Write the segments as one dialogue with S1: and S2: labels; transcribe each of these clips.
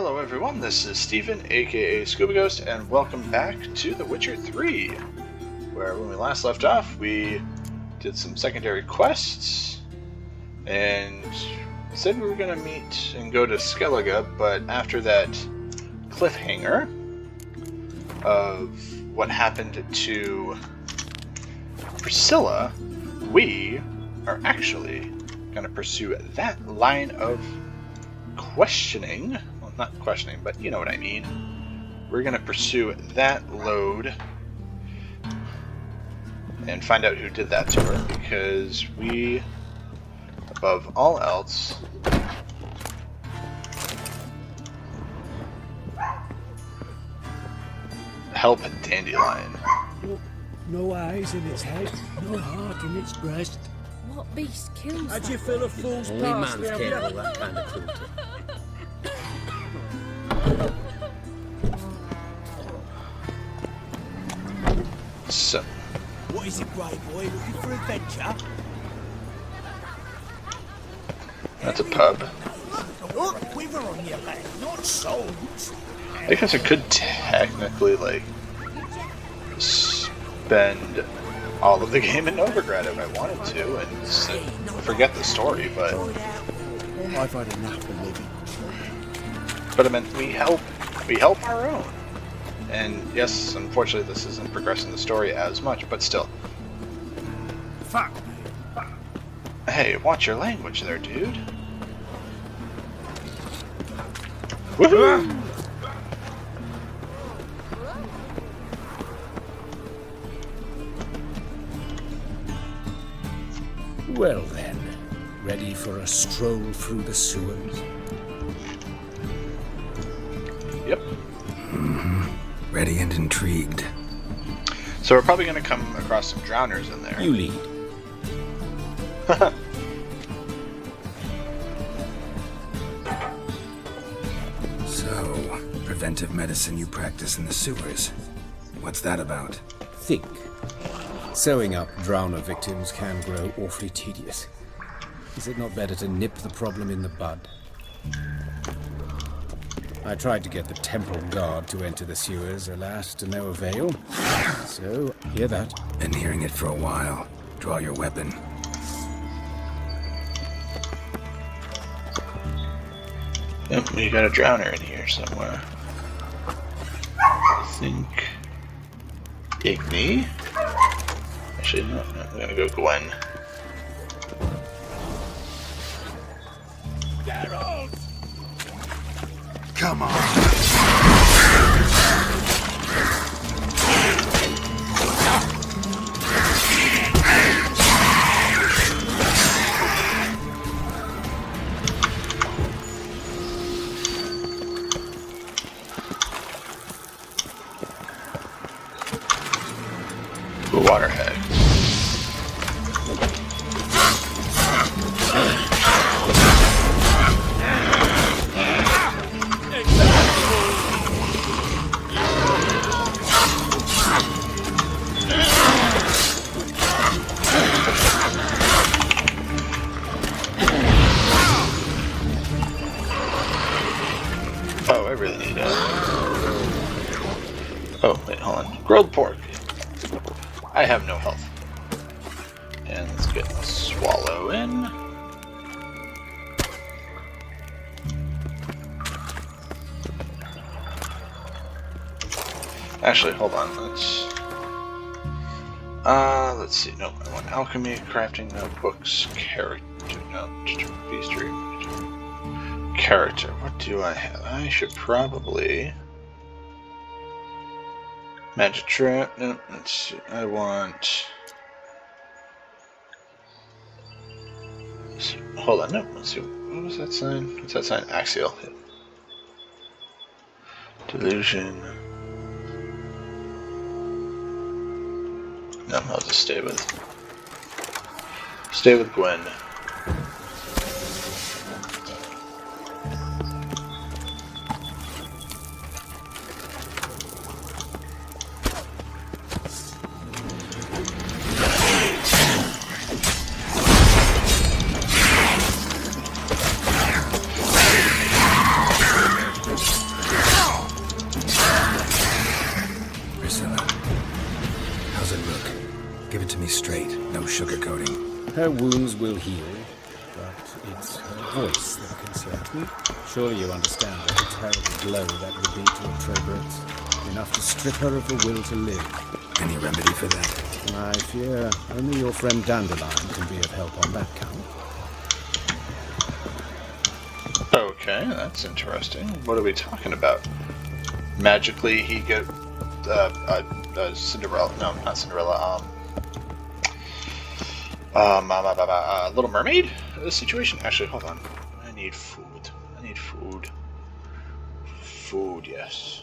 S1: Hello everyone, this is Steven, aka Scuba Ghost, and welcome back to The Witcher 3, where when we last left off, we did some secondary quests, and said we were going to meet and go to Skellige, but after that cliffhanger of what happened to Priscilla, we are actually going to pursue that line of questioning. Well, not questioning, but you know what I mean. We're going to pursue that load and find out who did that to her, because we, above all else, help Dandelion.
S2: No eyes in its head, no heart in its breast.
S3: What beast kills
S2: Had
S3: that?
S2: you fill a fool's
S4: Only
S2: past
S4: man's
S2: there,
S4: capable
S2: yeah?
S4: of that kind of cruelty.
S1: So,
S2: What is it, grey boy? Looking for adventure?
S1: that's a pub.
S2: Look, quiver on your back, not souls.
S1: I guess I could technically, like, spend all of the game in Novigrad if I wanted to and forget the story, but
S2: I've had enough of living.
S1: I meant we help our own. And yes, unfortunately this isn't progressing the story as much, but still.
S2: Fuck.
S1: Hey, watch your language there, dude. Woohoo!
S5: Well then, ready for a stroll through the sewers?
S1: Yep.
S5: Ready and intrigued.
S1: So we're probably going to come across some drowners in there.
S5: You lead. So, preventive medicine you practice in the sewers. What's that about? Think. Sewing up drowner victims can grow awfully tedious. Is it not better to nip the problem in the bud? I tried to get the temple guard to enter the sewers, alas, to no avail. So, hear that. Been hearing it for a while. Draw your weapon.
S1: Yep, we got a drowner in here somewhere. I think Igni. Actually, no, I'm gonna go Gwen.
S2: Geralt!
S5: Come on!
S1: The water hag. Oh, I really need that. Oh, wait, hold on. Grilled pork. I have no health. And let's get a swallow in. Actually, hold on. Let's see. No, I want alchemy, crafting notebooks, character, no, beastry. Character. What do I have? I should probably magic trap. No, let's see. I want. Hold on. No, let's see. What was that sign? What's that sign? Axial. Delusion. No, I'll just stay with Gwen.
S5: sugarcoating. Her wounds will heal, but it's her voice that concerns me. Surely you understand what a terrible blow that would be to a Trobert. Enough to strip her of the will to live. Any remedy for that? I fear only your friend Dandelion can be of help on that count.
S1: Okay, that's interesting. What are we talking about? Magically, he get Cinderella? No, not Cinderella. Little Mermaid situation. Actually, hold on. I need food. I need food. Food, yes.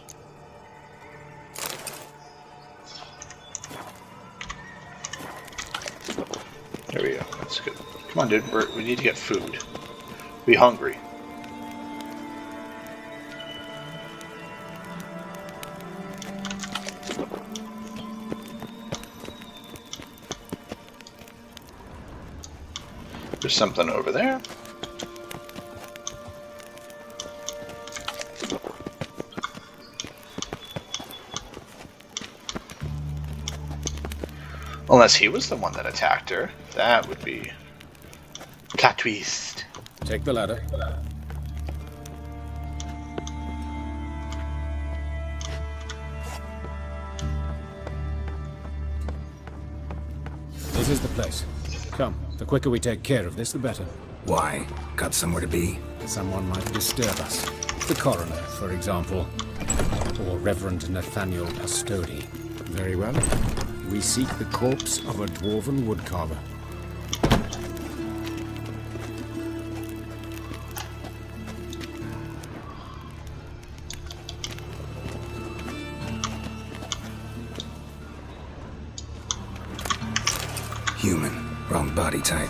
S1: There we go. That's good. Come on, dude. We need to get food. Be hungry. There's something over there. Unless he was the one that attacked her. That would be plot twist.
S5: Take the ladder. This is the place. Come, the quicker we take care of this, the better. Why? Got somewhere to be? Someone might disturb us. The coroner, for example. Or Reverend Nathaniel Pastodi. Very well. We seek the corpse of a dwarven woodcarver. Human. Wrong body type.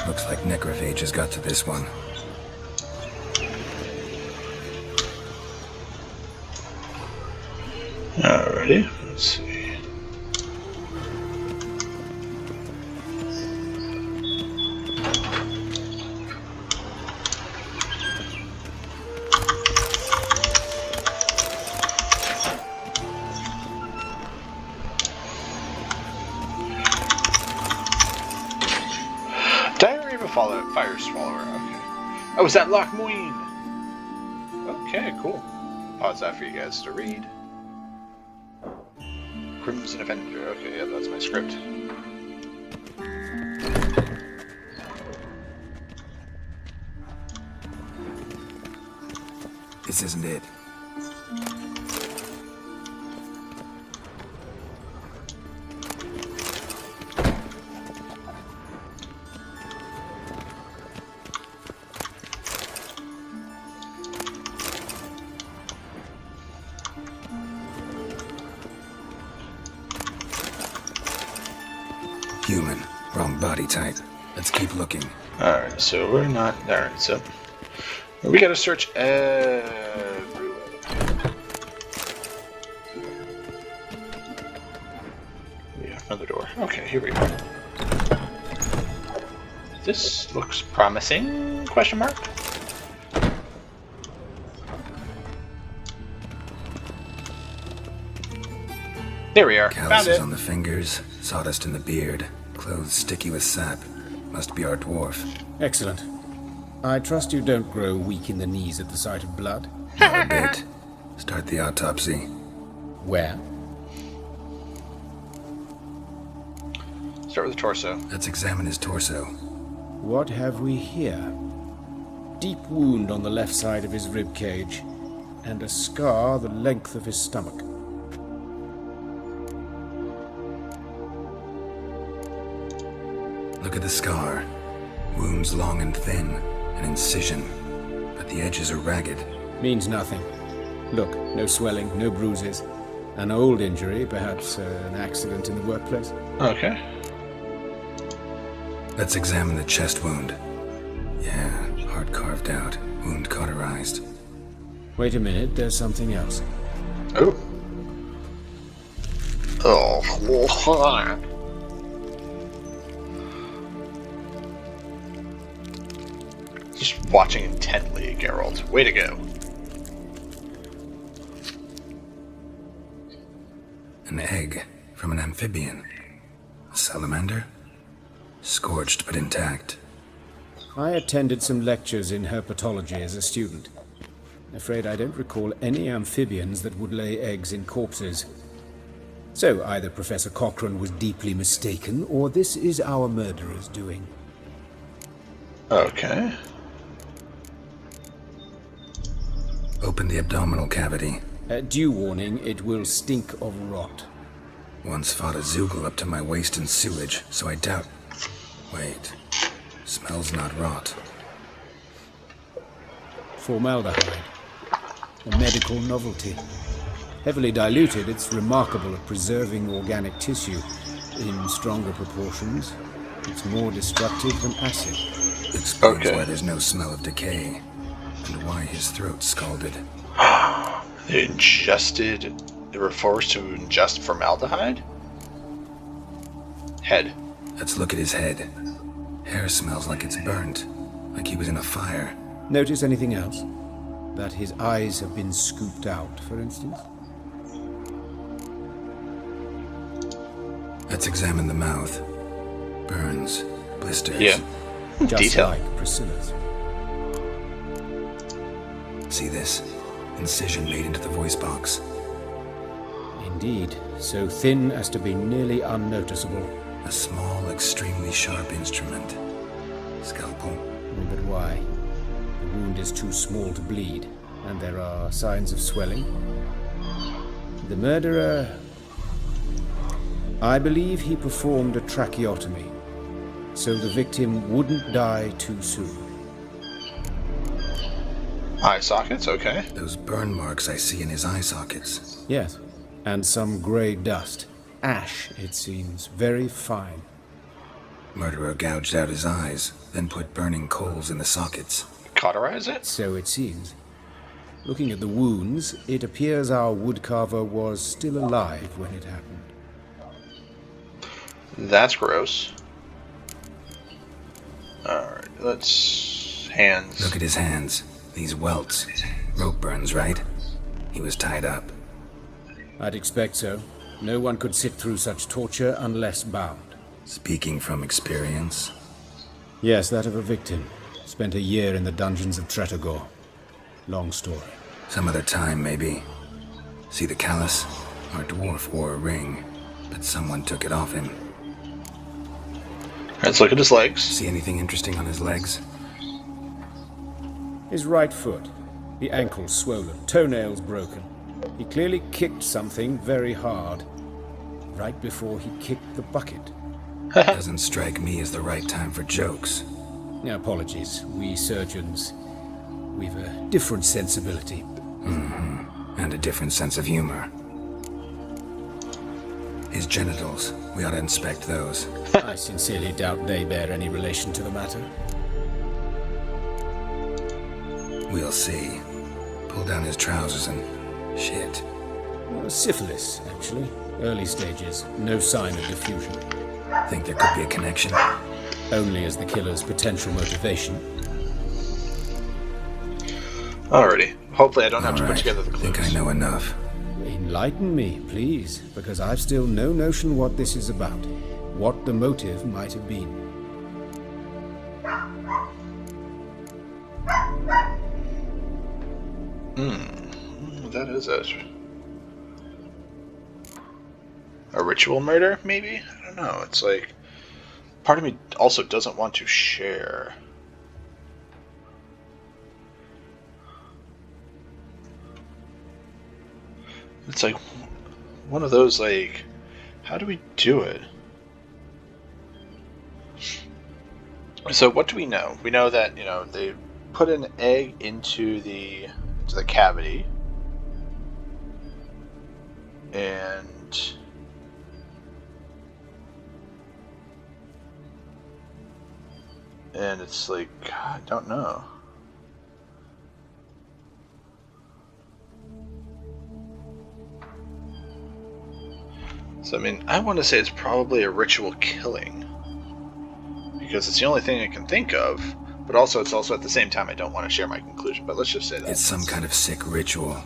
S5: Looks like necrophages got to this one.
S1: Alrighty, let's see. Diary of a Fire Swallower. Okay. Oh, is that Loch Moine? Okay, cool. Pause that for you guys to read. Crimson Avenger. Okay, yeah, that's my script.
S5: This isn't it. Human. Wrong body type. Let's keep looking.
S1: Alright, so we're not... Alright, so... We gotta search everywhere. Yeah, another door. Okay, here we go. This looks promising? Question mark? There we are. Found
S5: Calluses
S1: it.
S5: on the fingers, sawdust in the beard, clothes sticky with sap. Must be our dwarf. Excellent. I trust you don't grow weak in the knees at the sight of blood? Not a bit. Start the autopsy. Where?
S1: Start with the torso.
S5: Let's examine his torso. What have we here? Deep wound on the left side of his rib cage, and a scar the length of his stomach. Look at the scar. Wounds long and thin, an incision, but the edges are ragged. Means nothing. Look, no swelling, no bruises. An old injury, perhaps an accident in the workplace.
S1: Okay.
S5: Let's examine the chest wound. Yeah, heart carved out, wound cauterized. Wait a minute, there's something else.
S1: Oh. Oh. just watching intently, Geralt. Way to go.
S5: An egg from an amphibian. A salamander? Scorched but intact.
S2: I attended some lectures in herpetology as a student. I'm afraid I don't recall any amphibians that would lay eggs in corpses. So either Professor Cochrane was deeply mistaken, or this is our murderer's doing.
S1: Okay.
S5: Open the abdominal cavity.
S2: Due warning, it will stink of rot.
S5: Once fought a Zoogle up to my waist in sewage, so I doubt... Wait. Smells not rot.
S2: Formaldehyde. A medical novelty. Heavily diluted, it's remarkable at preserving organic tissue. In stronger proportions, it's more destructive than acid.
S5: Explains why there's no smell of decay, and why his throat's scalded.
S1: They ingested... They were forced to ingest formaldehyde? Head.
S5: Let's look at his head. Hair smells like it's burnt, like he was in a fire.
S2: Notice anything else? That his eyes have been scooped out, for instance?
S5: Let's examine the mouth. Burns, blisters.
S1: Yeah.
S2: Just
S1: Detail.
S2: like Priscilla's.
S5: See this? Incision made into the voice box.
S2: Indeed, so thin as to be nearly unnoticeable.
S5: A small, extremely sharp instrument. Scalpel.
S2: But why? The wound is too small to bleed, and there are signs of swelling. The murderer... I believe he performed a tracheotomy, so the victim wouldn't die too soon.
S1: Eye sockets, okay.
S5: Those burn marks I see in his eye sockets.
S2: Yes, and some grey dust. Ash, it seems, very fine.
S5: Murderer gouged out his eyes, then put burning coals in the sockets.
S1: Cauterize it?
S2: So it seems. Looking at the wounds, it appears our woodcarver was still alive when it happened.
S1: That's gross. Alright, let's... Hands.
S5: Look at his hands. These welts. Rope burns, right? He was tied up.
S2: I'd expect so. No one could sit through such torture unless bound.
S5: Speaking from experience.
S2: Yes, that of a victim. Spent a year in the dungeons of Tretogor. Long story.
S5: Some other time, maybe. See the callus? Our dwarf wore a ring, but someone took it off him.
S1: Let's look at his legs.
S5: See anything interesting on his legs?
S2: His right foot. The ankle swollen, toenails broken. He clearly kicked something very hard. Right before he kicked the bucket.
S5: Doesn't strike me as the right time for jokes.
S2: Apologies. We surgeons, we've a different sensibility.
S5: And a different sense of humor. His genitals. We ought to inspect those.
S2: I sincerely doubt they bear any relation to the matter.
S5: We'll see. Pull down his trousers and... shit.
S2: Syphilis, actually. Early stages. No sign of diffusion.
S5: Think there could be a connection?
S2: Only as the killer's potential motivation.
S1: Alrighty. Hopefully I don't have to put
S5: Alright,
S1: together the clues.
S5: think I know enough.
S2: Enlighten me, please, because I've still no notion what this is about. What the motive might have been.
S1: That is a ritual murder, maybe? I don't know. It's like... Part of me also doesn't want to share. It's like one of those, like... How do we do it? So what do we know? We know that, they put an egg into the cavity. And it's like, I don't know. So I mean, I want to say it's probably a ritual killing, because it's the only thing I can think of. But also, it's also at the same time I don't want to share my conclusion. But let's just say that
S5: It's some kind of sick ritual.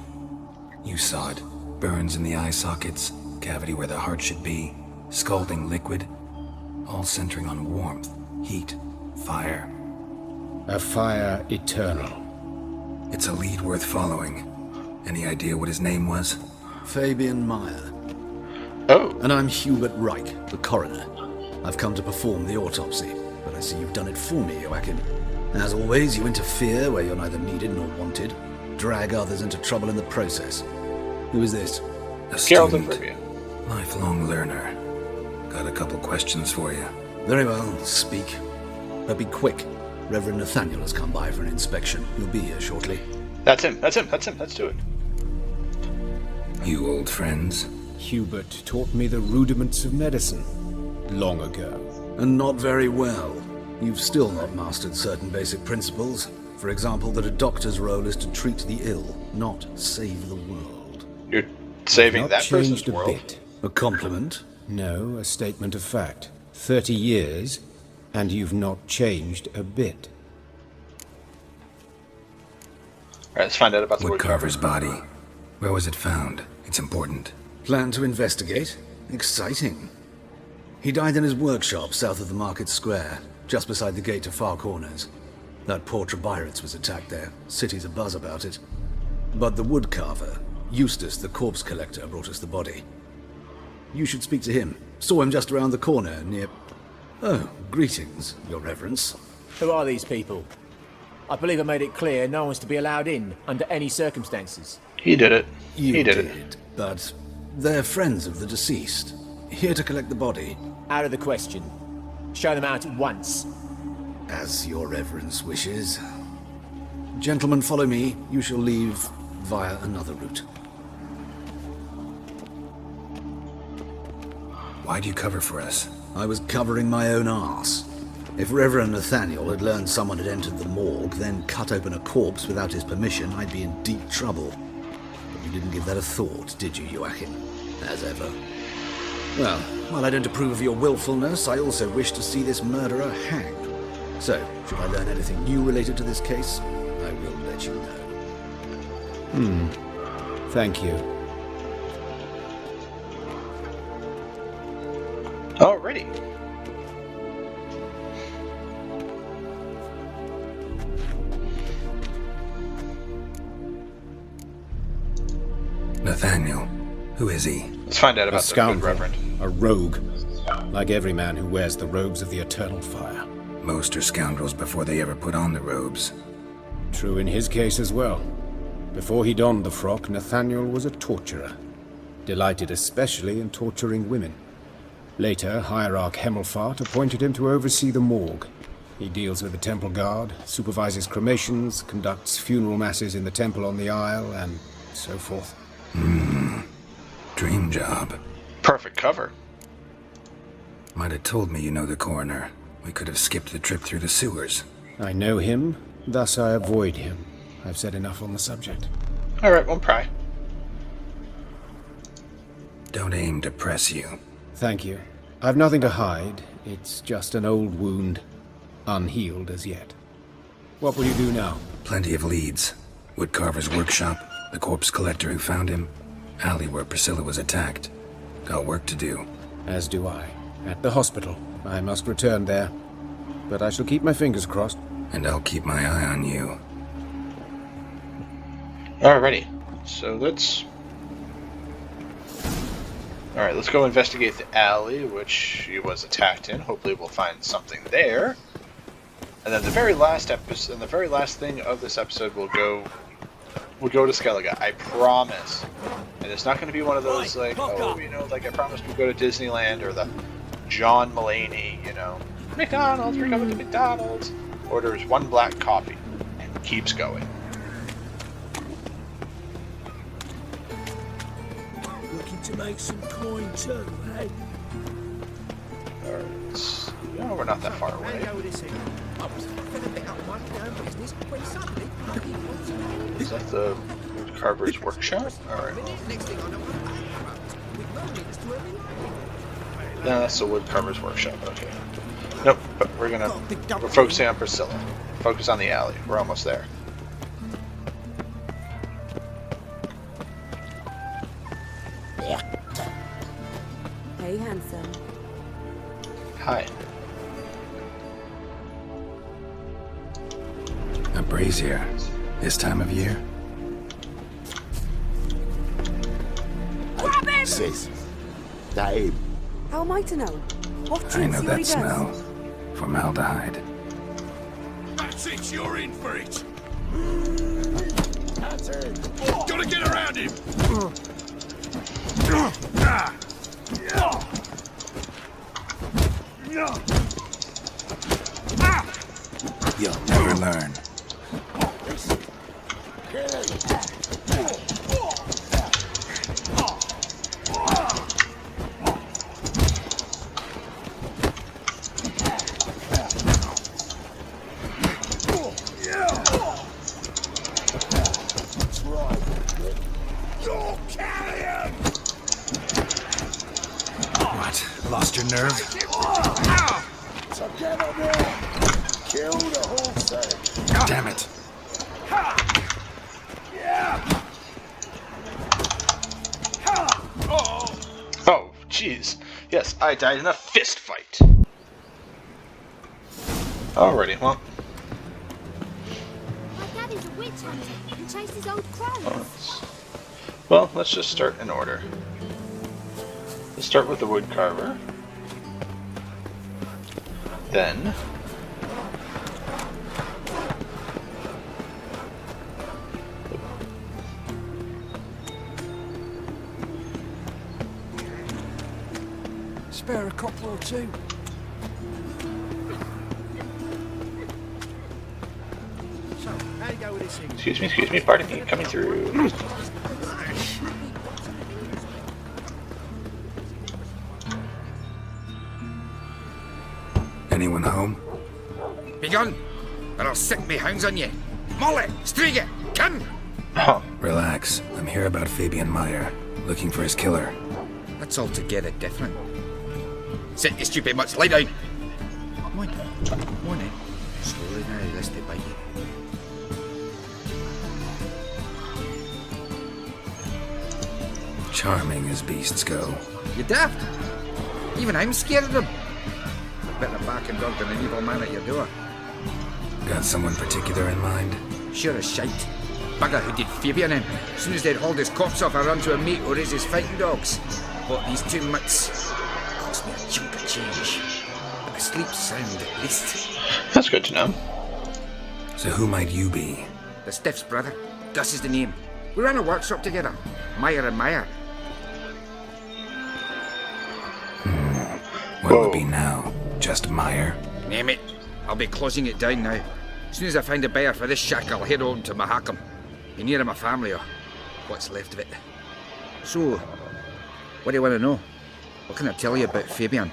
S5: You saw it. Burns in the eye sockets, cavity where the heart should be, scalding liquid, all centering on warmth, heat, fire.
S2: A fire eternal.
S5: It's a lead worth following. Any idea what his name was?
S4: Fabian Meyer.
S1: Oh,
S4: And I'm Hubert Reich, the coroner. I've come to perform the autopsy, but I see you've done it for me, Joachim. As always, you interfere where you're neither needed nor wanted, drag others into trouble in the process. Who is this?
S5: A
S1: Geralt of
S5: student,
S1: Rivia.
S5: lifelong learner. Got a couple questions for you.
S4: Very well, speak. But be quick. Reverend Nathaniel has come by for an inspection. He'll be here shortly.
S1: That's him. That's him. That's him. Let's do it.
S5: You old friends?
S2: Hubert taught me the rudiments of medicine long ago.
S4: And not very well. You've still not mastered certain basic principles. For example, that a doctor's role is to treat the ill, not save the world.
S1: You're saving
S2: Not
S1: that person's
S2: changed a
S1: world.
S2: bit.
S4: A compliment?
S2: No, a statement of fact. 30 years, and you've not changed a bit.
S1: All right, let's find out about the
S5: Woodcarver's body. Where was it found? It's important.
S4: Plan to investigate? Exciting. He died in his workshop south of the market square, just beside the gate to Far Corners. That poor Trebirates was attacked there. City's abuzz about it. But the woodcarver, Eustace the corpse collector, brought us the body. You should speak to him. Saw him just around the corner near... Oh, greetings, your reverence.
S6: Who are these people? I believe I made it clear no one's to be allowed in under any circumstances.
S1: He did it.
S4: You
S1: He did it.
S4: but they're friends of the deceased. Here to collect the body.
S6: Out of the question. Show them out at once.
S4: As your reverence wishes. Gentlemen, follow me. You shall leave via another route.
S5: Why do you cover for us?
S4: I was covering my own arse. If Reverend Nathaniel had learned someone had entered the morgue, then cut open a corpse without his permission, I'd be in deep trouble. But you didn't give that a thought, did you, Joachim? As ever. Well, while I don't approve of your willfulness, I also wish to see this murderer hanged. So, should I learn anything new related to this case, I will let you know.
S2: Thank you.
S1: Alrighty.
S5: Nathaniel. Who is he?
S1: Let's find out
S2: A
S1: about the good
S2: scoundrel,
S1: Reverend.
S2: a rogue, like every man who wears the robes of the eternal fire.
S5: Most are scoundrels before they ever put on the robes.
S2: True in his case as well. Before he donned the frock, Nathaniel was a torturer, delighted especially in torturing women. Later, Hierarch Hemmelfart appointed him to oversee the morgue. He deals with the temple guard, supervises cremations, conducts funeral masses in the temple on the Isle, and so forth.
S5: Dream job.
S1: Perfect cover.
S5: Might have told me you know the coroner. We could have skipped the trip through the sewers.
S2: I know him, thus I avoid him. I've said enough on the subject.
S1: Alright, one pry.
S5: Don't aim to press you.
S2: Thank you. I've nothing to hide. It's just an old wound, unhealed as yet. What will you do now?
S5: Plenty of leads. Woodcarver's workshop, the corpse collector who found him, alley where Priscilla was attacked. Got work to do.
S2: As do I. At the hospital. I must return there. But I shall keep my fingers crossed.
S5: And I'll keep my eye on you.
S1: Alrighty. So let's... Alright, let's go investigate the alley, which she was attacked in. Hopefully we'll find something there. And then the very last episode, and the very last thing of this episode will go to Skellige. I promise. And it's not going to be one of those, like, oh, you know, like I promised we'd go to Disneyland, or the John Mulaney, you know, McDonald's, we're coming to McDonald's. Orders one black coffee and keeps going.
S7: Looking to make some coin too, eh?
S1: Alright, no, we're not that far away. Is that the Carver's workshop? Alright. No, that's the wood carver's workshop. Okay. Nope, but we're focusing on Priscilla. Focus on the alley. We're almost there.
S3: Hey, handsome.
S1: Hi.
S5: A brazier. This time of year?
S3: Grab him!
S7: Sis, that him.
S3: How am I to know? Watch
S5: I
S3: him,
S5: know
S3: see what he
S5: that
S3: does.
S5: smell. Formaldehyde.
S7: That's it, you're in for it. That's it. Gotta get around him.
S5: You'll never learn. What? Lost your nerve?
S7: So get on there. Kill the whole thing.
S5: Damn it.
S1: Oh, jeez. Yes, I died in a fist fight. Alrighty, well.
S8: My daddy's a witch hunter and chases old crows.
S1: Well, let's just start in order. Let's start with the wood carver. Then...
S7: Spare a couple or two. So, how you go with this thing?
S1: Excuse me, pardon me, coming through.
S5: Anyone home?
S9: Begone, or I'll sick me hounds on you. Molly, Striga, come!
S1: Oh,
S5: Relax. I'm here about Fabian Meyer, looking for his killer.
S9: That's altogether different. Sit, you stupid much, lie down. Come on, come on then. Slowly now, lest they bite you.
S5: Charming as beasts go.
S9: You daft? Even I'm scared of them. Better back and dog than an evil man at your door.
S5: Got someone particular in mind?
S9: Sure as shite. Bugger who did Fabian in. As soon as they'd hauled his corpse off, I run to a mate who raised his fighting dogs. Bought these 2 mutts. Cost me a chunk of change. But I sleep sound at least.
S1: that's good to know.
S5: So who might you be?
S9: The Stiff's brother. Gus is the name. We ran a workshop together. Meyer and Meyer.
S5: What'll it be now? Just Meyer?
S9: Name it. I'll be closing it down now. As soon as I find a buyer for this shack, I'll head on to Mahakam. Be near my family, or what's left of it. So, what do you want to know? What can I tell you about Fabian?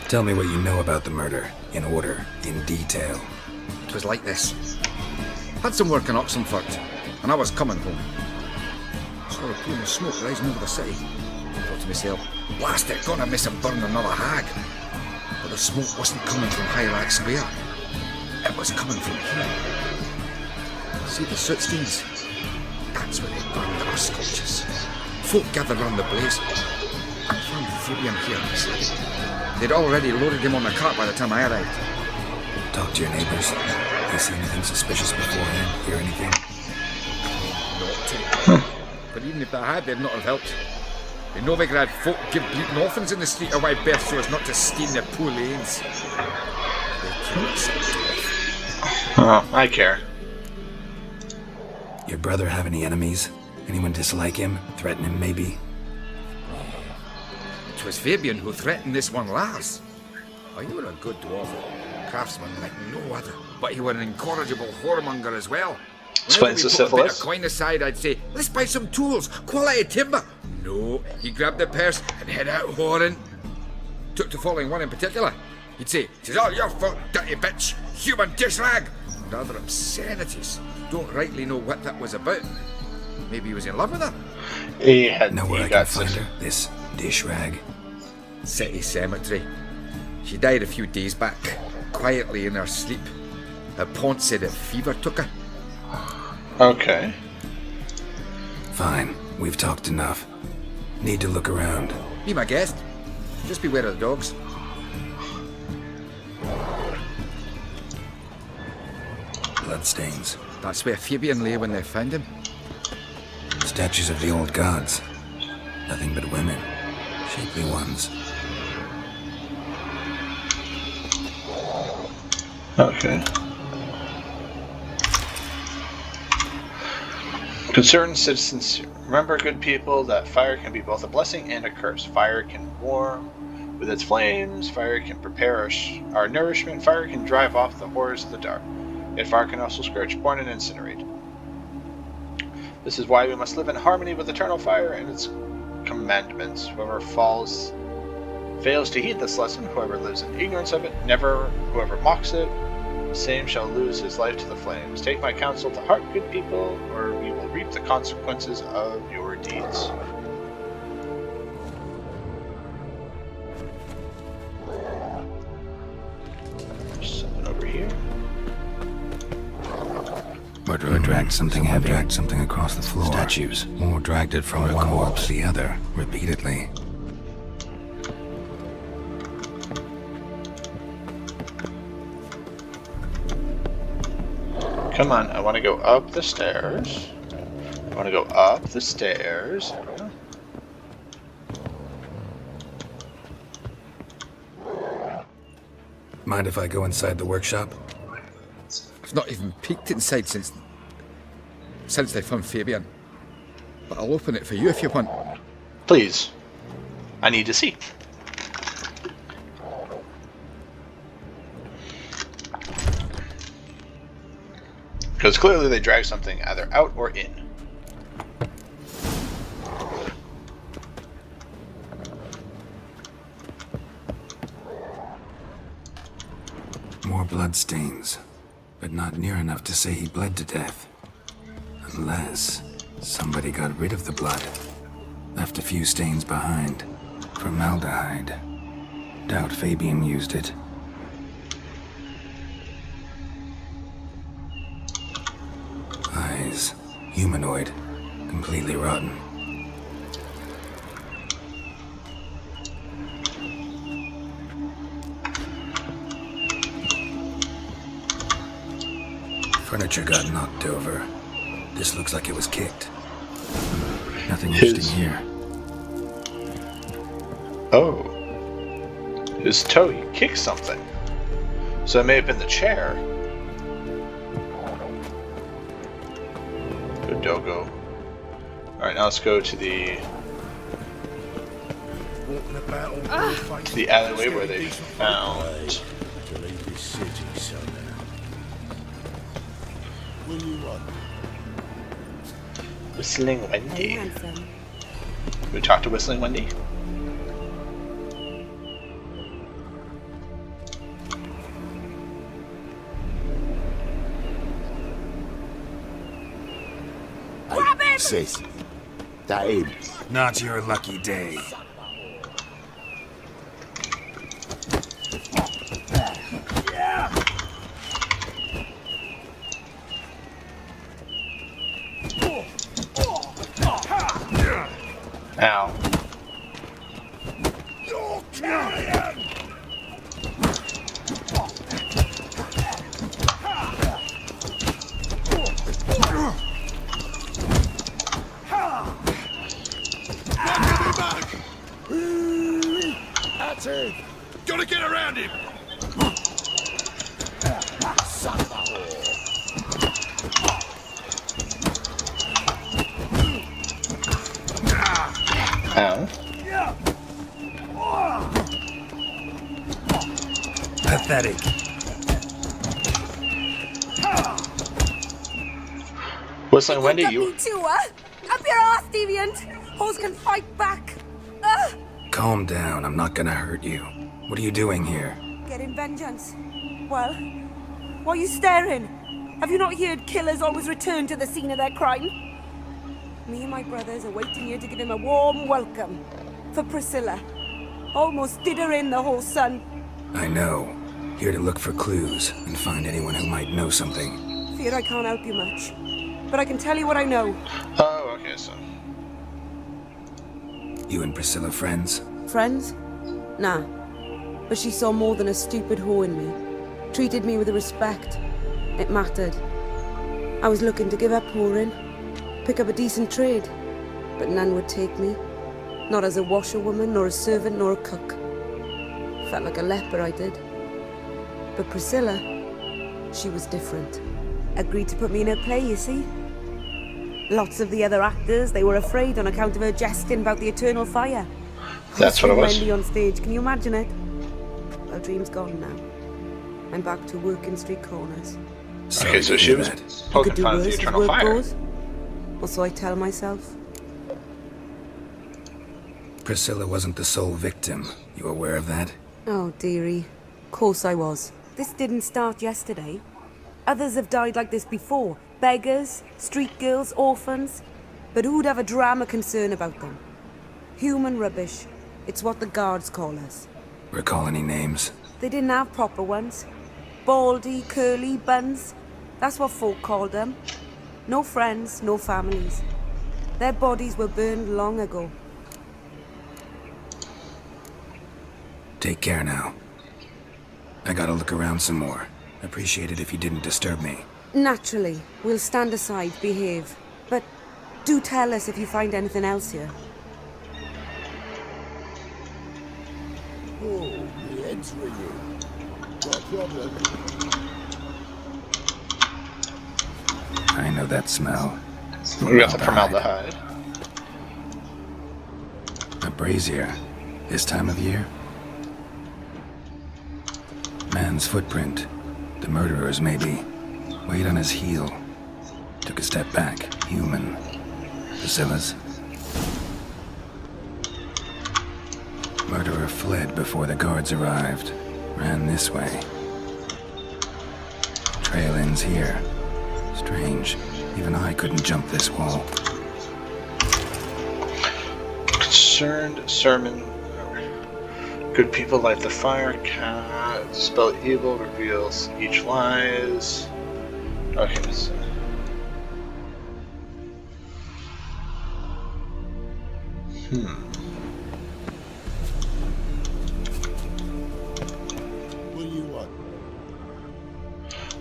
S5: Tell me what you know about the murder, in order, in detail.
S9: It was like this. Had some work in Oxenford, and I was coming home. Saw a plume of smoke rising over the city. Thought to myself, blast it, gonna miss and burn another hag. But the smoke wasn't coming from Hierarch Square. It was coming from here. See the soot stains? That's where they burned our sculptures. Folk gathered round the blaze. I found Fabian here. They'd already loaded him on the cart by the time I arrived.
S5: Talk to your neighbors. They see anything suspicious beforehand? Hear anything?
S9: Not to. But even if they had, they'd not have helped. In Novigrad, folk give bleating orphans in the street a wide berth so as not to stain their poor lanes. They killed us.
S1: Oh, I care.
S5: Your brother have any enemies? Anyone dislike him? Threaten him, maybe?
S9: It was Fabian who threatened this one last. Oh, you were a good dwarf, craftsman like no other. But you were an incorrigible whoremonger as well.
S1: Explains the
S9: Whenever we put a bit
S1: syphilis.
S9: of coin aside, I'd say, let's buy some tools, quality timber. No, he grabbed the purse and head out whoring. Took to following one in particular. He'd say, "'Tis all your fault, dirty bitch, human dish rag," and other obscenities. Don't rightly know what that was about. Maybe he was in love with her.
S1: He had
S5: Know where
S1: he
S5: I can
S1: got
S5: find
S1: syphilis.
S5: her? This dish rag?
S9: City cemetery. She died a few days back. quietly in her sleep. Her pont said that fever took her.
S1: Okay.
S5: Fine, we've talked enough. Need to look around.
S9: Be my guest. Just beware of the dogs.
S5: Bloodstains.
S9: That's where Fabian lay when they found him.
S5: Statues of the old gods. Nothing but women. Shapely ones.
S1: Okay. Concerned citizens, remember, good people, that fire can be both a blessing and a curse. Fire can warm with its flames, fire can prepare our nourishment, fire can drive off the horrors of the dark. Yet fire can also scorch, burn, and incinerate. This is why we must live in harmony with eternal fire and its commandments. Whoever fails to heed this lesson, whoever lives in ignorance of it, whoever mocks it, the same shall lose his life to the flames. Take my counsel to heart, good people, or you will reap the consequences of your deeds. There's something over here.
S5: Murderer dragged something heavy. Dragged something across the floor. Statues. More dragged it from one wall to the other, repeatedly.
S1: Come on, I want to go up the stairs. I want to go up the stairs.
S5: Mind if I go inside the workshop?
S9: I've not even peeked inside since they found Fabian. But I'll open it for you if you want.
S1: Please. I need to see. Because clearly they drag something either out or in.
S5: More bloodstains, but not near enough to say he bled to death. Unless somebody got rid of the blood. Left a few stains behind. Formaldehyde. Doubt Fabian used it. Eyes. Humanoid. Completely rotten. Furniture got knocked over. This looks like it was kicked. Nothing interesting here.
S1: Oh. His toe, he kicked something. So it may have been the chair. Good doggo. Alright, now let's go to the alleyway where they found. Whistling Wendy.
S3: Hey, handsome.
S1: Can we talk to Whistling Wendy?
S7: Grab him! Sis, that him?
S5: Not your lucky day.
S1: Ow.
S7: You're carrying! That's it!
S10: Gotta get around him!
S7: Son of a whore!
S1: Ow.
S5: Pathetic.
S1: Whistling Wendy,
S3: Get
S1: you.
S3: me too, huh? Up your ass, deviant! Hoes can fight back.
S5: Calm down, I'm not gonna hurt you. What are you doing here?
S3: Getting vengeance. Well, why are you staring? Have you not heard killers always return to the scene of their crime? Me and my brothers are waiting here to give him a warm welcome. For Priscilla. Almost did her in, the whole son.
S5: I know. Here to look for clues and find anyone who might know something.
S3: Fear I can't help you much. But I can tell you what I know.
S1: Oh, okay, so.
S5: You and Priscilla friends?
S3: Friends? Nah. But she saw more than a stupid whore in me. Treated me with respect. It mattered. I was looking to give up whoring. Pick up a decent trade. But none would take me. Not as a washerwoman, nor a servant, nor a cook. Felt like a leper, I did. But Priscilla, she was different. Agreed to put me in her play, you see. Lots of the other actors, they were afraid on account of her jesting about the eternal fire.
S1: That's what it was.
S3: Wendy on stage, can you imagine it? Well, dream's gone now. I'm back to working street corners.
S1: Okay, so she was poking fun at the eternal fire.
S3: Goes. Or so I tell myself.
S5: Priscilla wasn't the sole victim. You aware of that?
S3: Oh, dearie. Of course I was. This didn't start yesterday. Others have died like this before. Beggars, street girls, orphans. But who'd have a drama concern about them? Human rubbish. It's what the guards call us.
S5: Recall any names?
S3: They didn't have proper ones. Baldy, curly, buns. That's what folk called them. No friends, no families. Their bodies were burned long ago.
S5: Take care now. I gotta look around some more. Appreciate it if you didn't disturb me.
S3: Naturally. We'll stand aside, behave. But do tell us if you find anything else here.
S7: Oh, the head's ringing. Got a problem?
S5: I know that smell.
S1: We got the formaldehyde.
S5: A brazier. This time of year? Man's footprint. The murderer's, maybe. Weight on his heel. Took a step back. Human. Priscilla's. Murderer fled before the guards arrived. Ran this way. Trail ends here. Strange. Even I couldn't jump this wall.
S1: Concerned sermon. Good people light the fire. Cat spell evil reveals each lies. Okay, so.
S7: What do you want?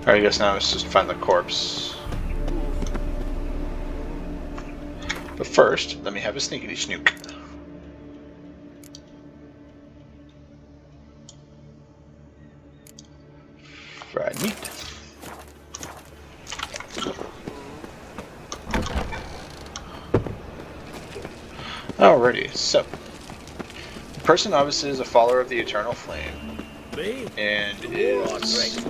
S1: Alright, I guess now it's just find the corpse. But first, let me have a sneakity snook. Fried meat. Alrighty, so the person obviously is a follower of the eternal flame and is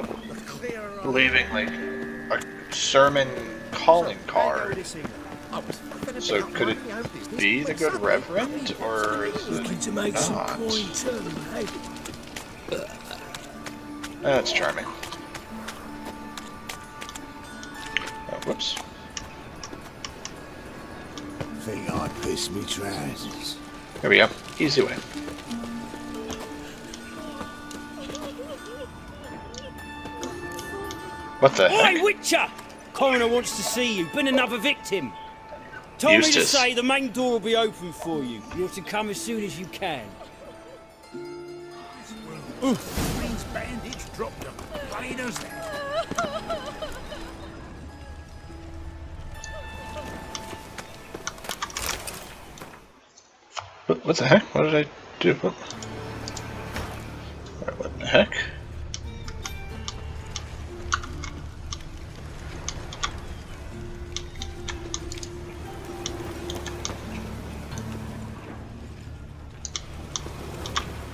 S1: leaving like a sermon calling card. So could it be the good reverend, or is it not? That's charming. Oh, whoops.
S7: Think I pissed me trousers.
S1: There we go. Easy way. What the heck?
S10: Oi, Witcher! Coroner wants to see you. Been another victim. Told me to
S1: Eustace.
S10: say the main door will be open for you. You're to come as soon as you can.
S7: Queen's bandage dropped them. Funny does that.
S1: What the heck? What did I do? What the heck?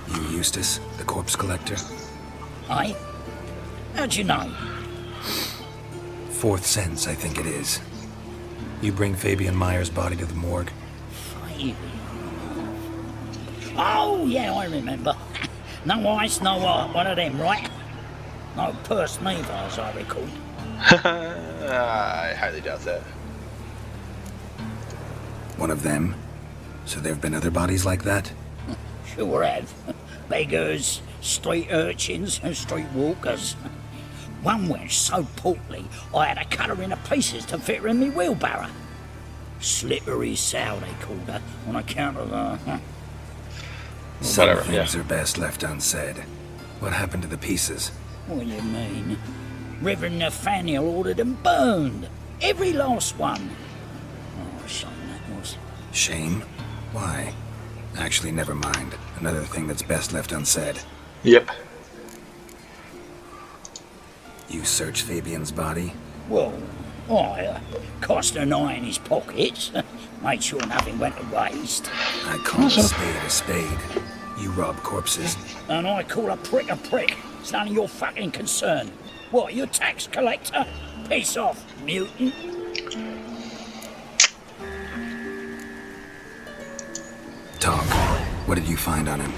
S5: You Eustace, the corpse collector?
S11: Aye? How'd you know?
S5: Fourth sense, I think it is. You bring Fabian Meyer's body to the morgue.
S11: Oh, yeah, I remember. No ice, no art, one of them, right? No purse neither, as I recall.
S1: I highly doubt that.
S5: One of them? So there have been other bodies like that?
S11: Sure have. Beggars, street urchins and street walkers. One wench so portly, I had to cut her into pieces to fit her in me wheelbarrow. Slippery sow, they called her, on account of her.
S5: Some things are best left unsaid. What happened to the pieces?
S11: What do you mean? Reverend Nathaniel ordered them burned. Every last one. Oh, shame that was.
S5: Shame? Why? Actually, never mind. Another thing that's best left unsaid.
S1: Yep.
S5: You searched Fabian's body?
S11: Well, I cost an eye in his pockets. Made sure nothing went to waste.
S5: I call a spade. You rob corpses.
S11: And I call a prick a prick. It's none of your fucking concern. What, you tax collector? Piss off, mutant.
S5: Talk. What did you find on him?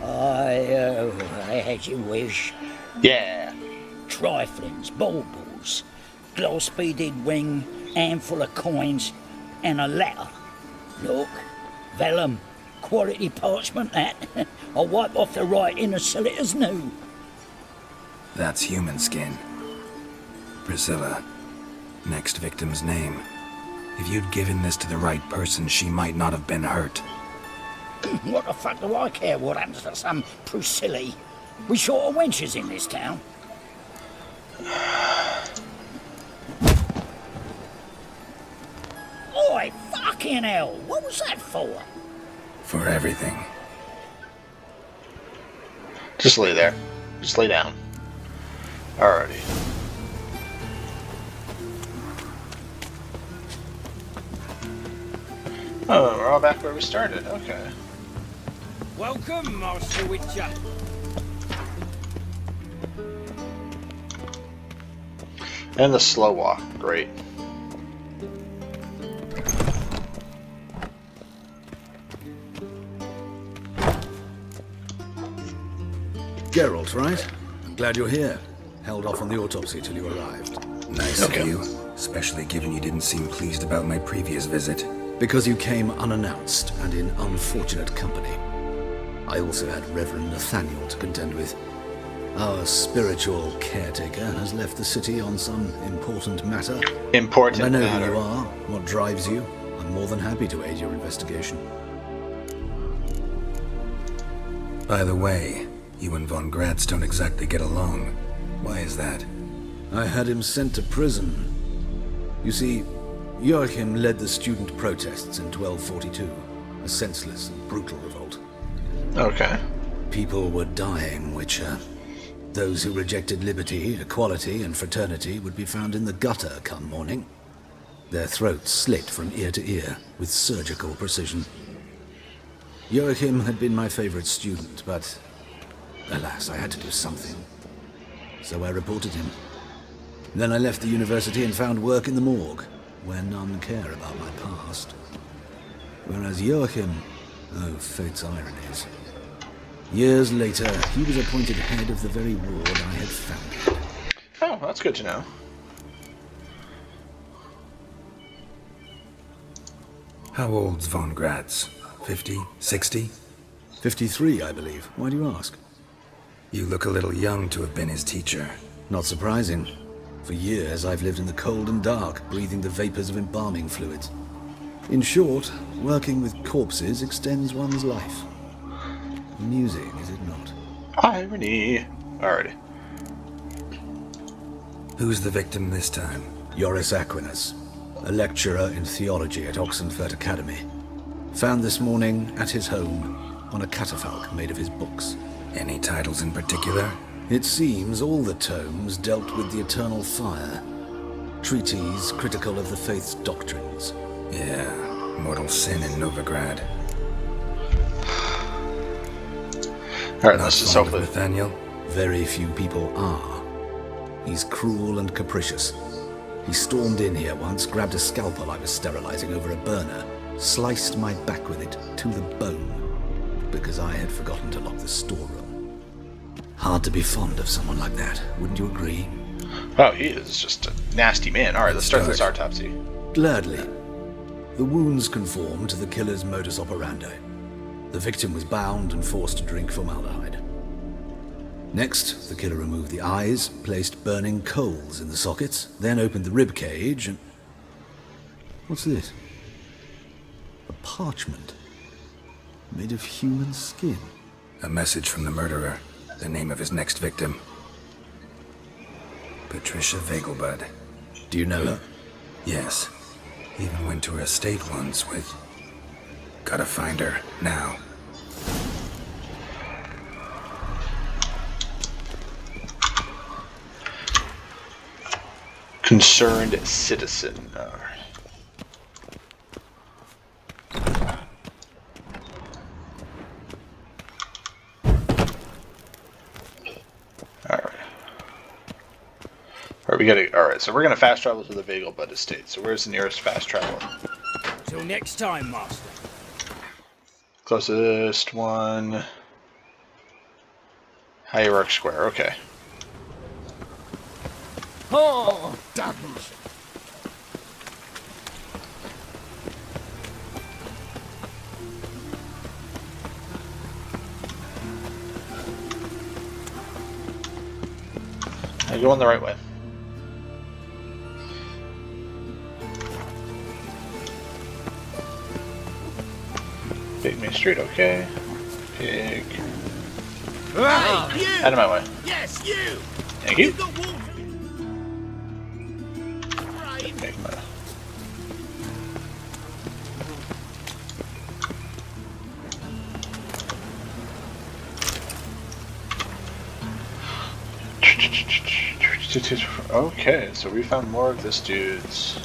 S11: I had you wish.
S1: Yeah.
S11: Triflings, baubles, gloss-beaded ring, handful of coins, and a letter. Look, vellum, quality parchment that. I'll wipe off the writing and sell it as new.
S5: That's human skin. Priscilla. Next victim's name. If you'd given this to the right person, she might not have been hurt.
S11: What the fuck do I care what happens to some Priscilla? We short of wenches in this town. Oi, fucking hell! What was that for?
S5: For everything.
S1: Just lay there. Just lay down. Alrighty. Oh, we're all back where we started. Okay.
S10: Welcome, Master Witcher.
S1: And the slow walk. Great.
S4: Geralt, right? I'm glad you're here. Held off on the autopsy till you arrived.
S5: Nice of you, especially given you didn't seem pleased about my previous visit.
S4: Because you came unannounced and in unfortunate company. I also had Reverend Nathaniel to contend with. Our spiritual caretaker has left the city on some important matter.
S1: Important
S4: and I know
S1: matter.
S4: who you are, what drives you. I'm more than happy to aid your investigation.
S5: By the way, you and von Gratz don't exactly get along. Why is that?
S4: I had him sent to prison. You see, Joachim led the student protests in 1242. A senseless and brutal revolt.
S1: Okay.
S4: People were dying, Witcher. Those who rejected liberty, equality, and fraternity would be found in the gutter come morning. Their throats slit from ear to ear with surgical precision. Joachim had been my favorite student, but alas, I had to do something. So I reported him. Then I left the university and found work in the morgue, where none care about my past. Whereas Joachim, oh, fate's ironies. Years later, he was appointed head of the very ward I had founded.
S1: Oh, that's good to know.
S5: How old's von Gratz? 50? 60?
S4: 53, I believe. Why do you ask?
S5: You look a little young to have been his teacher.
S4: Not surprising. For years, I've lived in the cold and dark, breathing the vapors of embalming fluids. In short, working with corpses extends one's life. Amusing, is it not?
S1: Irony. Alrighty.
S5: Who's the victim this time?
S4: Joris Aquinas, a lecturer in theology at Oxenfurt Academy. Found this morning at his home on a catafalque made of his books.
S5: Any titles in particular?
S4: It seems all the tomes dealt with the eternal fire. Treatises critical of the faith's doctrines.
S5: Yeah, mortal sin in Novigrad.
S1: Alright, let's just hope that
S5: Nathaniel?
S4: Very few people are. He's cruel and capricious. He stormed in here once, grabbed a scalpel I was sterilizing over a burner, sliced my back with it to the bone, because I had forgotten to lock the storeroom. Hard to be fond of someone like that, wouldn't you agree?
S1: Oh, he is just a nasty man. Alright, let's start this autopsy.
S4: Gladly. The wounds conform to the killer's modus operandi. The victim was bound and forced to drink formaldehyde. Next, the killer removed the eyes, placed burning coals in the sockets, then opened the rib cage and... What's this? A parchment made of human skin.
S5: A message from the murderer. The name of his next victim. Patricia Vegelbud.
S4: Do you know her?
S5: Yes. Even went to her estate once with... Gotta find her, now.
S1: Concerned citizen. Alright, so we're gonna fast travel to the Vegelbud estate. So where's the nearest fast travel?
S10: Till next time, Master.
S1: Closest one... Hierarch Square, okay.
S7: Oh, damn.
S1: I'm going the right way. Big Main Street, okay. Pig.
S7: Hey, you!
S1: Out of my way.
S7: Yes, you!
S1: Thank you.
S7: You got water?
S1: Make my... Okay, so we found more of this dude's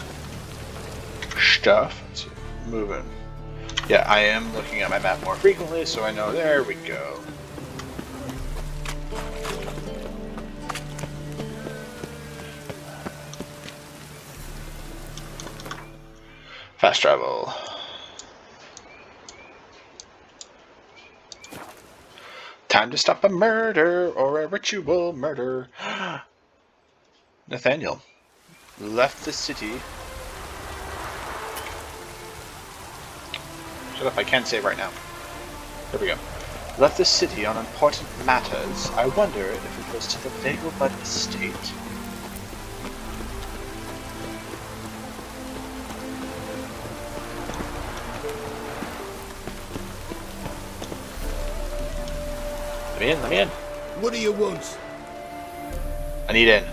S1: stuff. Let's see. Moving. Yeah, I am looking at my map more frequently, so I know. There we go. Fast travel. Time to stop a murder or a ritual murder. Nathaniel left the city. Shut up, I can't say it right now. There we go. Left the city on important matters. I wonder if it was to the Vegelbud estate. Let me in.
S7: What do you want?
S1: I need in.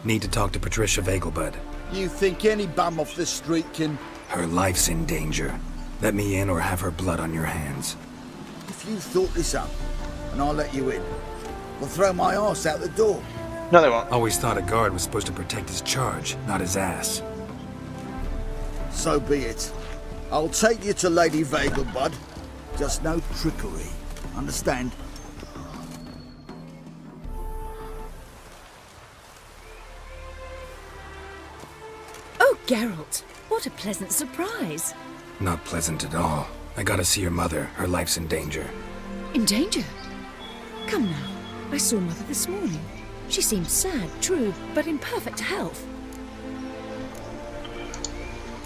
S5: Need to talk to Patricia Vegelbud.
S7: You think any bum off the street can...
S5: Her life's in danger. Let me in or have her blood on your hands.
S7: If you thought this up, and I'll let you in, we'll throw my arse out the door.
S1: No, they won't.
S5: Always thought a guard was supposed to protect his charge, not his ass.
S7: So be it. I'll take you to Lady Vegelbud. Just no trickery. Understand?
S12: Oh, Geralt, what a pleasant surprise.
S5: Not pleasant at all. I gotta see your mother. Her life's in danger.
S12: In danger? Come now. I saw Mother this morning. She seemed sad, true, but in perfect health.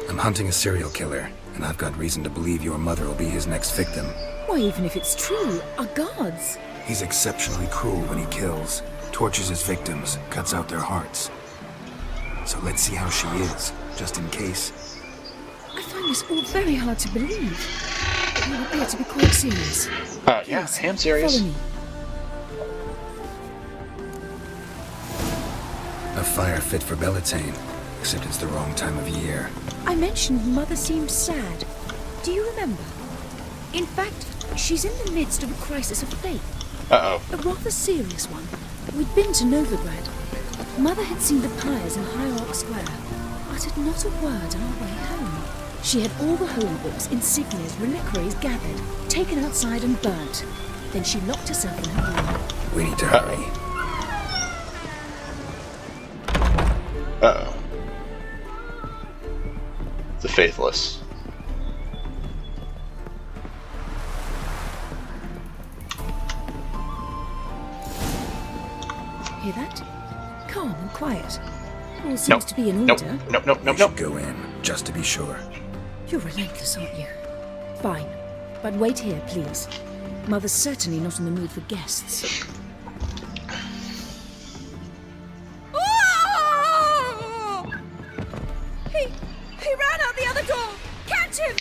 S5: I'm hunting a serial killer, and I've got reason to believe your mother will be his next victim.
S12: Why, even if it's true, our guards.
S5: He's exceptionally cruel when he kills, tortures his victims, cuts out their hearts. So let's see how she is, just in case.
S12: I find this all very hard to believe, but you appear to be quite serious.
S1: Yeah, I am serious.
S12: Follow me.
S5: A fire fit for Bellatane, except it's the wrong time of year.
S12: I mentioned Mother seemed sad. Do you remember? In fact, she's in the midst of a crisis of faith.
S1: Uh-oh.
S12: A rather serious one. We'd been to Novigrad. Mother had seen the pyres in Hierarch Square, uttered not a word on our way home. She had all the holy books, insignias, reliquaries gathered, taken outside and burnt. Then she locked herself in her room.
S5: We need to hurry.
S1: Uh-oh. The Faithless.
S12: Hear that? Calm and quiet. All seems to be in order.
S5: We should go in, just to be sure.
S12: You're relentless, aren't you? Fine. But wait here, please. Mother's certainly not in the mood for guests.
S13: He ran out the other door! Catch him!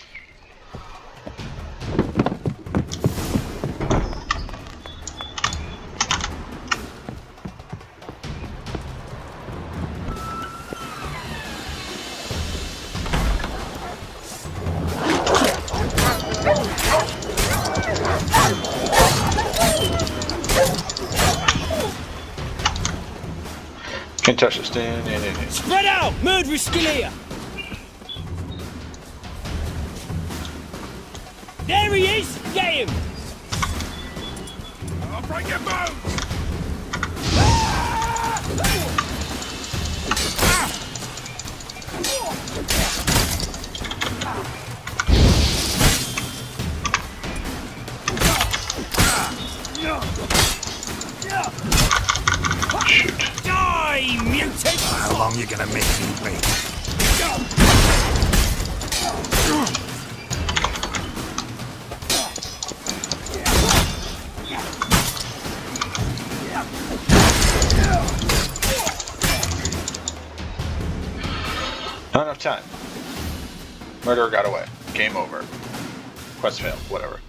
S1: Can't touch this. In.
S10: Spread out! Murderous still here! There he is! Get him!
S9: I'll break your bones!
S1: Shoot.
S10: Die, mutant!
S9: How long you gonna make me wait?
S1: Not enough time. Murderer got away. Game over. Quest failed. Whatever.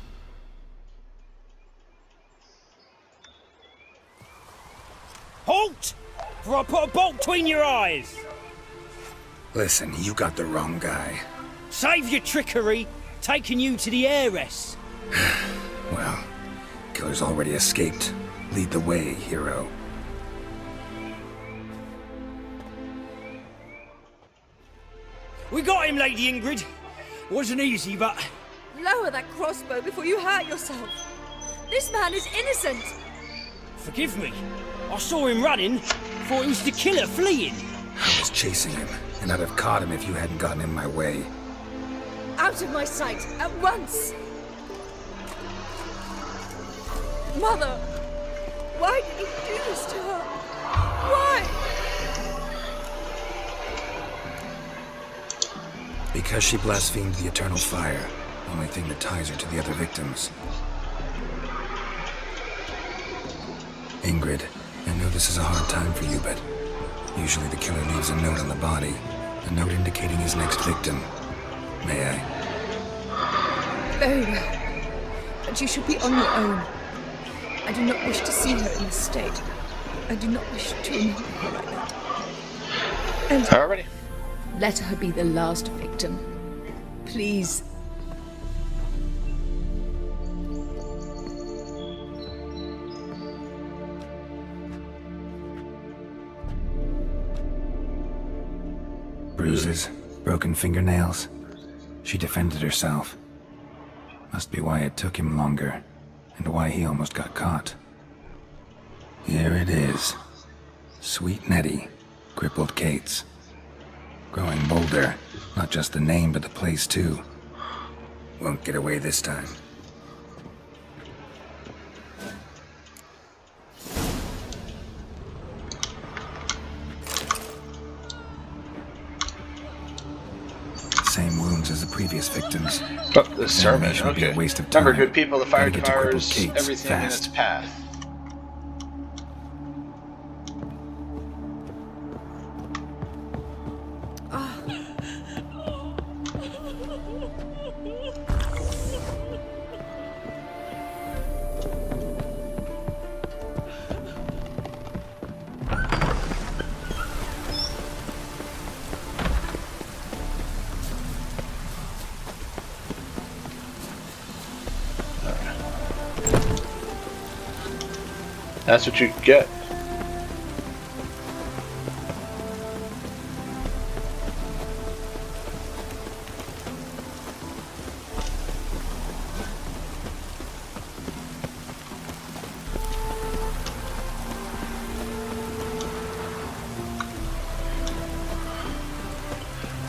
S10: Halt! For I put a bolt between your eyes!
S5: Listen, you got the wrong guy.
S10: Save your trickery, taking you to the heiress.
S5: Well, killer's already escaped. Lead the way, hero.
S10: We got him, Lady Ingrid. Wasn't easy, but...
S13: Lower that crossbow before you hurt yourself. This man is innocent.
S10: Forgive me. I saw him running, thought it was the killer fleeing.
S5: I was chasing him, and I'd have caught him if you hadn't gotten in my way.
S13: Out of my sight, at once! Mother! Why did he do this to her? Why?
S5: Because she blasphemed the eternal fire, the only thing that ties her to the other victims. Ingrid, I know this is a hard time for you, but usually the killer leaves a note on the body, a note indicating his next victim. May I?
S13: Very well. But you should be on your own. I do not wish to see her in this state. I do not wish to remember her like that. And
S1: Alrighty.
S13: let her be the last victim. Please.
S5: Bruises, broken fingernails. She defended herself. Must be why it took him longer, and why he almost got caught. Here it is. Sweet Nettie, crippled Kate's. Growing bolder, not just the name, but the place too. Won't get away this time. Same wounds as the previous victims.
S1: But the sermon,
S5: would be
S1: okay.
S5: a waste of time.
S1: Remember, good people, the fire
S5: Gotta get to crippled
S1: devours
S5: Kate's
S1: everything in
S5: fast.
S1: its path. That's what you get.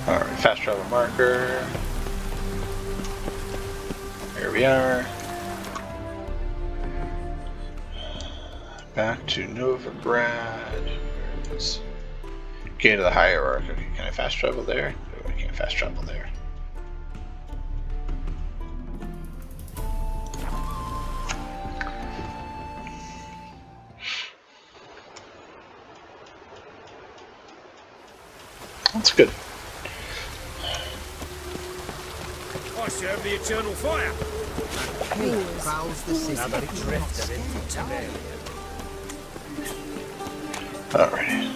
S1: Alright, fast travel marker. Here we are. Back to Novigrad. Gain to the hierarchy. Okay, can I fast travel there? No, I can't fast travel there. That's good.
S10: I serve the eternal fire.
S1: Alright.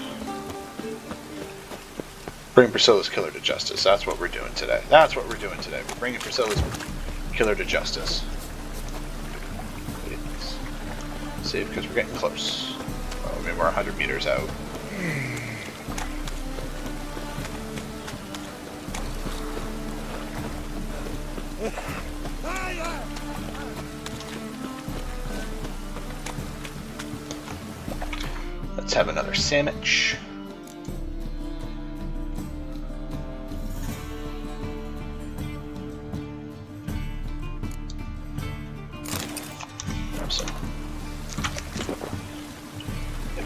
S1: Bring Priscilla's killer to justice. That's what we're doing today. That's what we're doing today. We're bringing Priscilla's killer to justice. Please. Save because we're getting close. Oh, I mean, we're 100 meters out. Let's have another sandwich.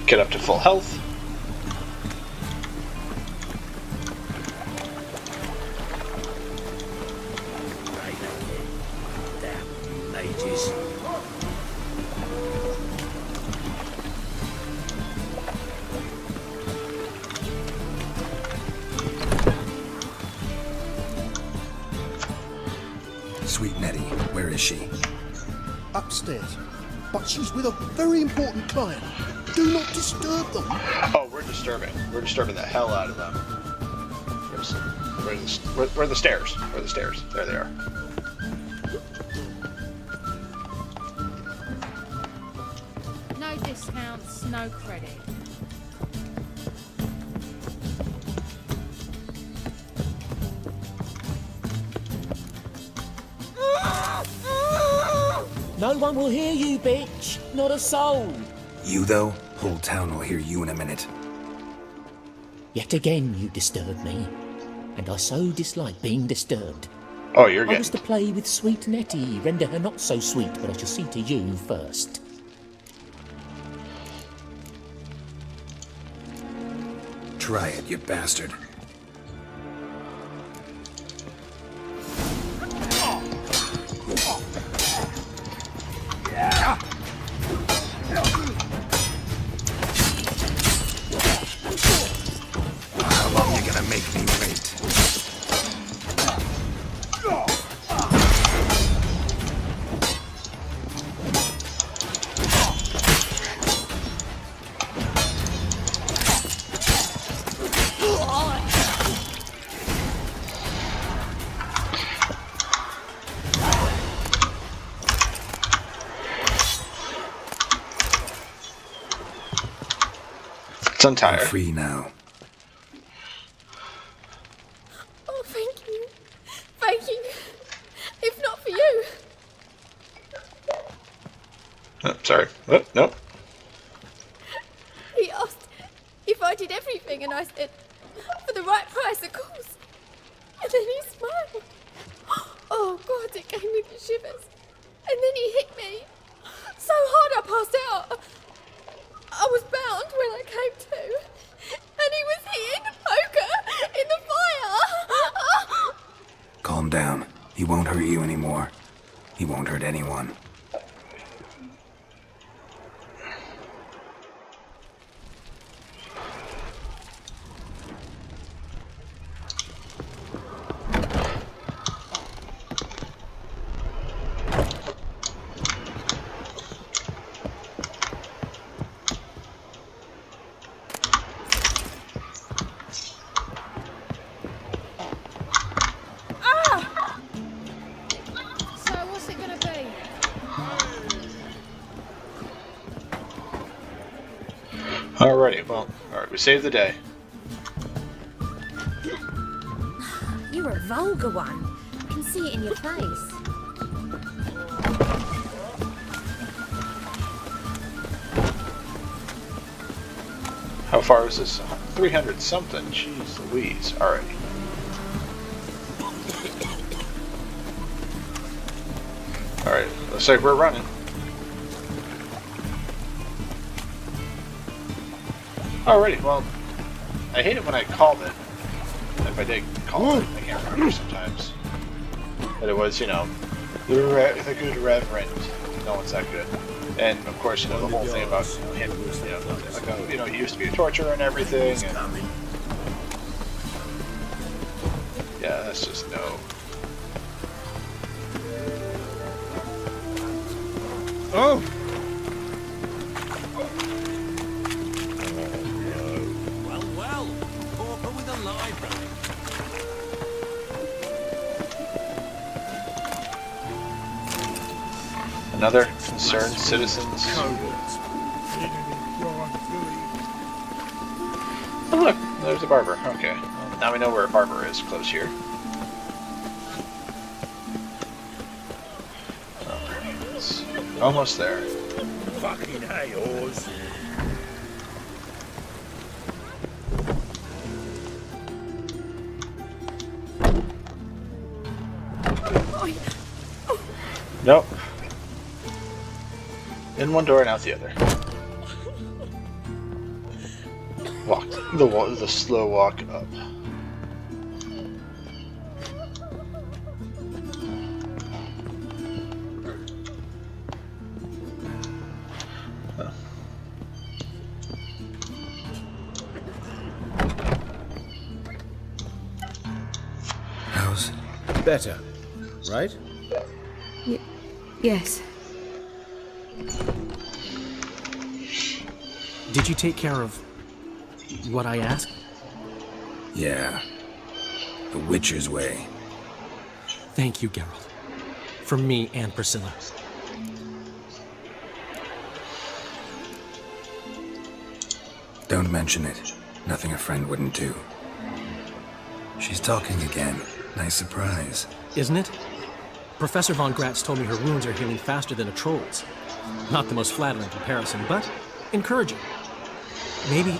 S1: Get up to full health.
S11: Damn mages.
S5: Sweet Nettie, where is she?
S14: Upstairs. But she's with a very important client. Do not disturb them.
S1: Oh, we're disturbing. We're disturbing the hell out of them. Where are the stairs? Where are the stairs? There they are.
S8: No discounts, no credit.
S6: No one will hear you, bitch. Not a soul.
S5: You, though? Whole town will hear you in a minute.
S6: Yet again you disturb me. And I so dislike being disturbed.
S1: Oh, you're getting...
S6: I was to play with sweet Nettie, render her not so sweet, but I shall see to you first.
S5: Try it, you bastard. How long you gonna make me wait?
S1: It's untie her.
S5: I'm free now.
S13: Oh, thank you. Thank you. If not for you.
S1: Oh, sorry. Oh, no.
S13: He asked if I did everything, and I said, for the right price, of course. And then he smiled. Oh, God, it gave me the shivers. And then he hit me so hard I passed out. I was bound when I came to, and he was hitting the poker in the fire.
S5: Calm down. He won't hurt you anymore. He won't hurt anyone.
S8: So what's it gonna be?
S1: Alrighty, well, alright, we saved the day.
S8: You're a vulgar one. I can see it in your face.
S1: How far is this? 300 something. Jeez Louise. Alright. Alright, looks like we're running. Alrighty, well, I hate it when I called it. If I did call it, I can't remember sometimes. But it was, you know, the good Reverend. No one's that good. And of course, you know, the whole thing about him, you know, like he used to be a torturer and everything. And That's just no.
S10: Oh!
S15: Well, pauper with a library.
S1: Another concerned citizens. Oh look, there's a barber. Okay. Now we know where a barber is close here. It's almost there.
S15: Fucking hay horse.
S1: Nope. In one door and out the other. Walk the slow walk up. Huh.
S5: How's
S2: Better, right?
S3: Yes.
S16: Did you take care of what I asked?
S5: Yeah. The Witcher's way.
S16: Thank you, Geralt. From me and Priscilla.
S5: Don't mention it. Nothing a friend wouldn't do. She's talking again. Nice surprise.
S16: Isn't it? Professor von Gratz told me her wounds are healing faster than a troll's. Not the most flattering comparison, but encouraging. Maybe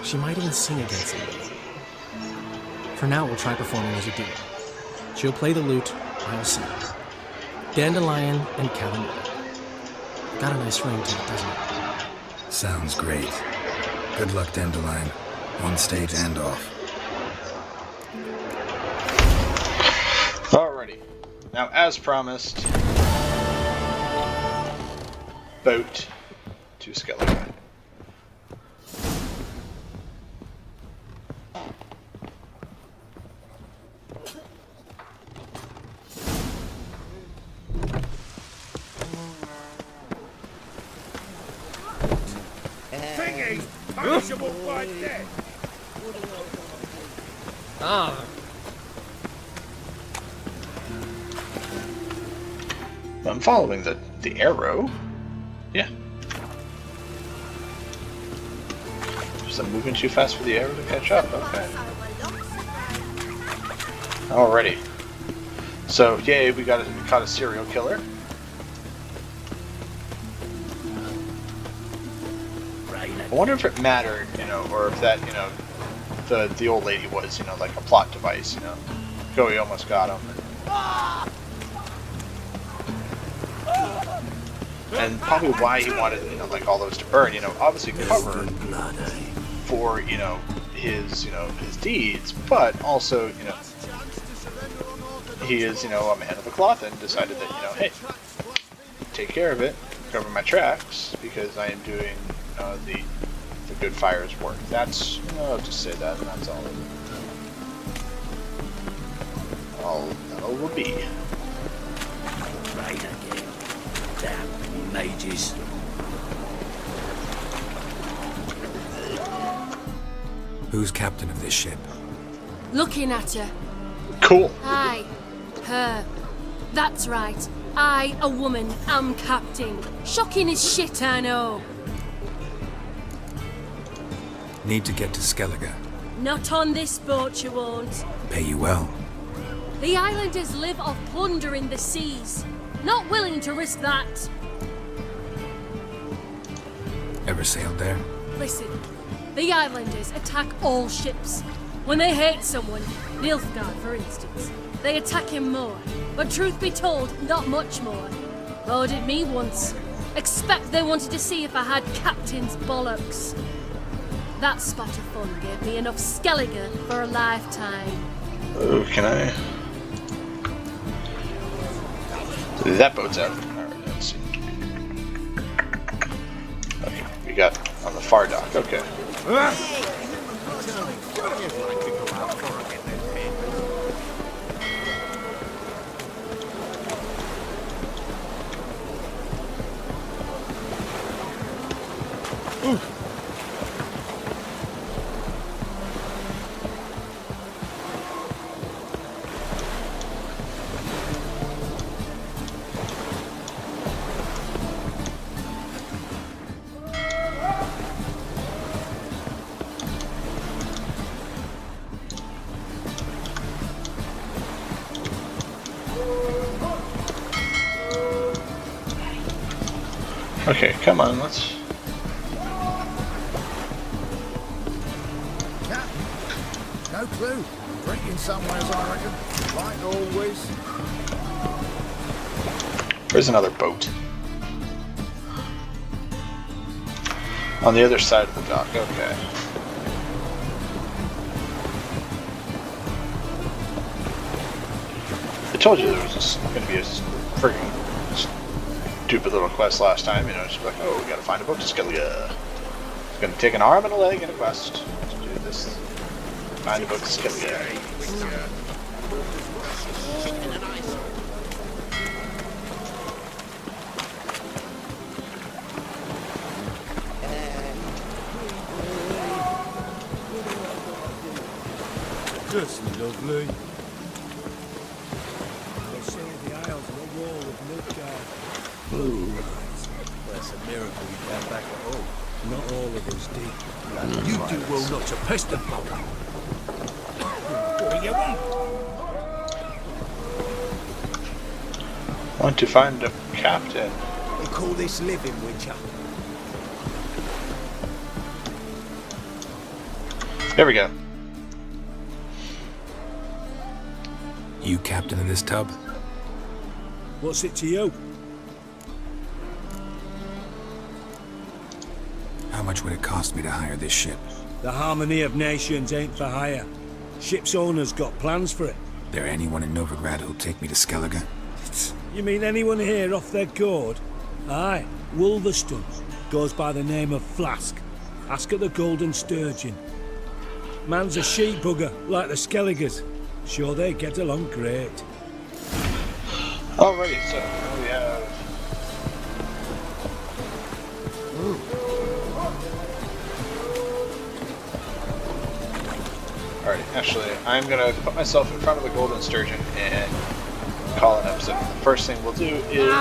S16: she might even sing again someday. For now, we'll try performing as a duo. She'll play the lute, I'll sing. Dandelion and Calendar. Got a nice ring to it, doesn't it?
S5: Sounds great. Good luck, Dandelion. On stage and off.
S1: Alrighty. Now, as promised, boat to Skellige.
S15: Thingy! Punishable by death!
S10: Ah.
S1: I'm following the arrow. Yeah. Just I'm moving too fast for the arrow to catch up. Okay. Alrighty. So yay, we caught a serial killer. I wonder if it mattered, or if that, the old lady was, like a plot device, Go, he almost got him. And probably why he wanted, like all those to burn, obviously cover for, his deeds, but also, he is, a man of the cloth and decided that, hey, take care of it, cover my tracks, because I am doing, the good fire's work. That's, I'll just say that, and that's all. All that will be.
S11: Right again. Damn mages.
S5: Who's captain of this ship?
S17: Looking at her.
S1: Cool.
S17: Aye. Her. That's right. I, a woman, am captain. Shocking as shit, I know.
S5: Need to get to Skellige.
S17: Not on this boat, you won't.
S5: Pay you well.
S17: The islanders live off plunder in the seas. Not willing to risk that.
S5: Ever sailed there?
S17: Listen, the islanders attack all ships. When they hate someone, Nilfgaard for instance, they attack him more. But truth be told, not much more. Ordered me once. Expect they wanted to see if I had captain's bollocks. That spot of fun gave me enough Skellige for a lifetime.
S1: Oh, can I? That boat's out. Alright, let's see. Okay, we got on the far dock, okay. Okay, come on, let's...
S7: No clue. Drinking somewhere, I reckon. Like always.
S1: There's another boat. On the other side of the dock, okay. I told you there was going to be a freaking stupid little quest last time, you know, just like, oh, we gotta find a boat to Skellige. It's going to take an arm and a leg and a quest to do this. Find a boat to Skellige.
S15: Just lovely. They say the Isles are a wall of Novigrad. Ooh. That's a miracle we got back at home. Not all of us did. You do well not to pest them, brother. What do you want?
S1: Want to find a captain.
S15: We call this living, Witcher.
S1: There we go.
S5: You captain of this tub?
S15: What's it to you?
S5: How much would it cost me to hire this ship?
S15: The harmony of nations ain't for hire. Ship's owner's got plans for it.
S5: There anyone in Novigrad who'll take me to Skellige?
S15: You mean anyone here off their gourd? Aye, Wolverston. Goes by the name of Flask. Ask at the Golden Sturgeon. Man's a sheep bugger, like the Skelligers. Sure, they get along great.
S1: Alrighty, so we have... Alrighty, actually, I'm gonna put myself in front of the Golden Sturgeon and call an episode. The first thing we'll do is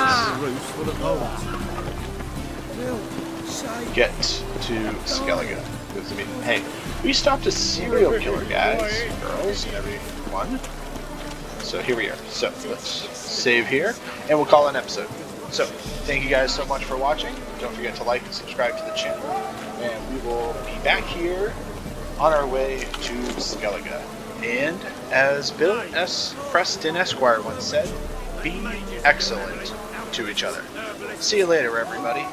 S1: get to Skellige. Because, I mean, hey, we stopped a serial killer, guys, girls, and everyone. So here we are. So let's save here, and we'll call an episode. So thank you guys so much for watching. Don't forget to like and subscribe to the channel, and we will be back here on our way to Skellige. And as Bill S. Preston Esquire once said, be excellent to each other. See you later, everybody.